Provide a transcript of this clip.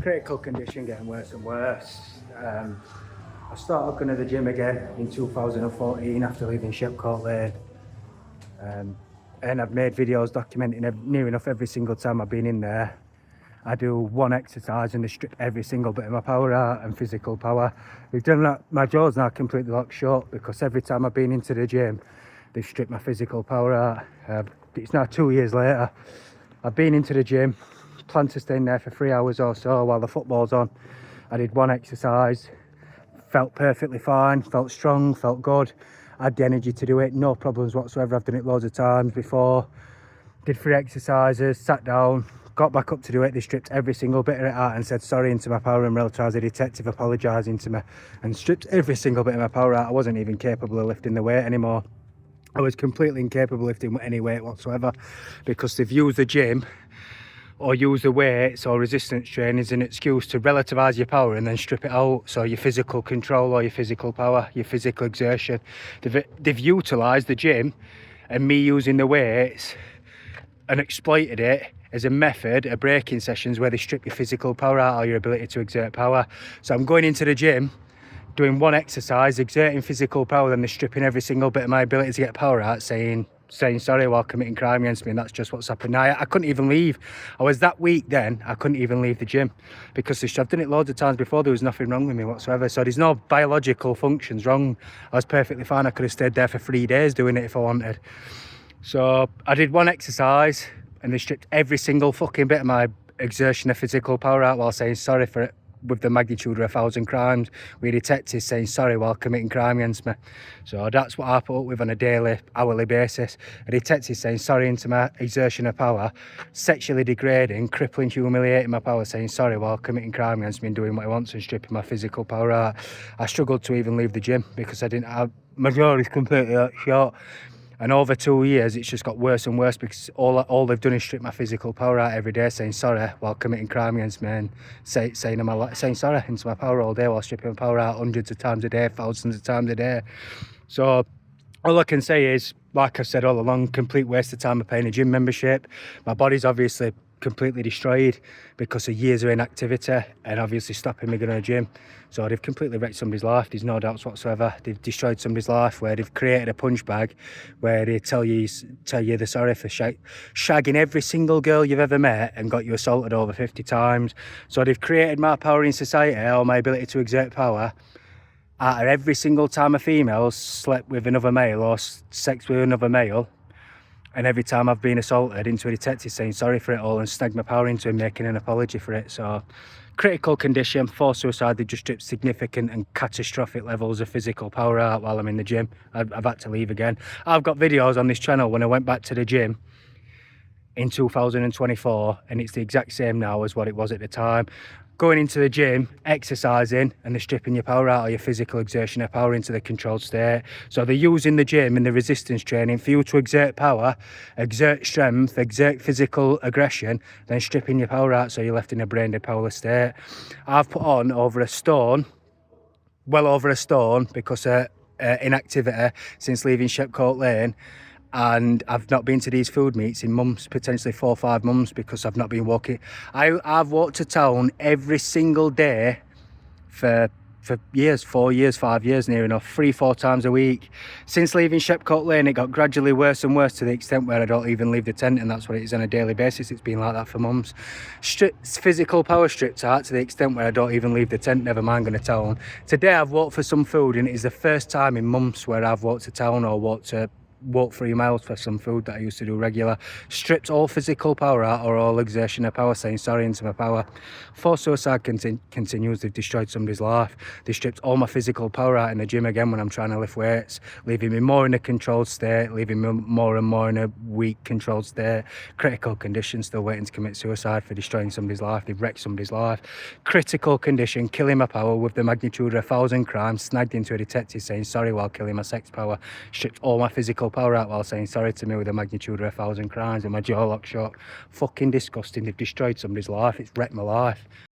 Critical condition getting worse and worse. I started going to the gym again in 2014 after leaving Sheepcote Lane. And I've made videos documenting near enough every single time I've been in there. I do one exercise and they strip every single bit of my power out and physical power. We've done that. My jaw's now completely locked shut because every time I've been into the gym, they've stripped my physical power out. It's now 2 years later. I've been into the gym, plan to stay in there for 3 hours or so while the football's on. I did one exercise, felt perfectly fine, felt strong, felt good. I had the energy to do it, no problems whatsoever. I've done it loads of times before. Did 3 exercises, sat down, got back up to do it. They stripped every single bit of it out and said sorry into my power and realised the detective apologising to me and stripped every single bit of my power out. I wasn't even capable of lifting the weight anymore. I was completely incapable of lifting any weight whatsoever because they've used the gym or use the weights or resistance training as an excuse to relativise your power and then strip it out. So your physical control or your physical power, your physical exertion. They've utilised the gym and me using the weights and exploited it as a method of breaking sessions where they strip your physical power out or your ability to exert power. So I'm going into the gym, doing one exercise, exerting physical power, then they're stripping every single bit of my ability to get power out, saying sorry while committing crime against me, and that's just what's happened now. I couldn't even leave. I was that weak then, I couldn't even leave the gym because I've done it loads of times before. There was nothing wrong with me whatsoever, so there's no biological functions wrong. I was perfectly fine. I could have stayed there for 3 days doing it if I wanted. So I did one exercise and they stripped every single fucking bit of my exertion of physical power out while saying sorry for it, with the magnitude of 1,000 crimes. We had detectives saying sorry while committing crime against me. So that's what I put up with on a daily, hourly basis. A detective saying sorry into my exertion of power, sexually degrading, crippling, humiliating my power, saying sorry while committing crime against me and doing what he wants and stripping my physical power out. I struggled to even leave the gym because I didn't have, my jaw is completely short. And over 2 years, it's just got worse and worse because all they've done is strip my physical power out every day, saying sorry while committing crime against me and saying sorry into my power all day while stripping my power out hundreds of times a day, thousands of times a day. So all I can say is, like I said all along, complete waste of time of paying a gym membership. My body's obviously completely destroyed because of years of inactivity and obviously stopping me going to the gym. So they've completely wrecked somebody's life. There's no doubts whatsoever. They've destroyed somebody's life where they've created a punch bag where they tell you they're sorry for shagging every single girl you've ever met and got you assaulted over 50 times. So they've created my power in society or my ability to exert power out of every single time a female slept with another male or sex with another male. And every time I've been assaulted, into a detective saying sorry for it all and snagged my power into and making an apology for it. So critical condition, forced suicide, they just stripped significant and catastrophic levels of physical power out while I'm in the gym. I've had to leave again. I've got videos on this channel when I went back to the gym in 2024 and it's the exact same now as what it was at the time. Going into the gym, exercising, and they're stripping your power out or your physical exertion of power into the controlled state. So they're using the gym and the resistance training for you to exert power, exert strength, exert physical aggression, then stripping your power out so you're left in a brain dead powerless state. I've put on well over a stone because of inactivity since leaving Sheepcote Lane. And I've not been to these food meets in months, potentially 4 or 5 months, because I've not been walking. I've walked to town every single day for years, 4 years, 5 years near enough, 3-4 times a week. Since leaving Sheepcote Lane, it got gradually worse and worse to the extent where I don't even leave the tent, and that's what it is on a daily basis. It's been like that for months. Physical power stripped out to the extent where I don't even leave the tent, never mind going to town. Today I've walked for some food, and it is the first time in months where I've walked to town or walk 3 miles for some food that I used to do regular. Stripped all physical power out or all exertion of power, saying sorry into my power. Forced suicide continues. They've destroyed somebody's life. They stripped all my physical power out in the gym again when I'm trying to lift weights, leaving me more in a controlled state, leaving me more and more in a weak controlled state. Critical condition, still waiting to commit suicide for destroying somebody's life. They've wrecked somebody's life. Critical condition, killing my power with the magnitude of 1,000 crimes, snagged into a detective saying sorry while killing my sex power. Stripped all my physical power out while saying sorry to me with a magnitude of 1,000 crimes and my jaw locked shut. Fucking disgusting. They've destroyed somebody's life. It's wrecked my life.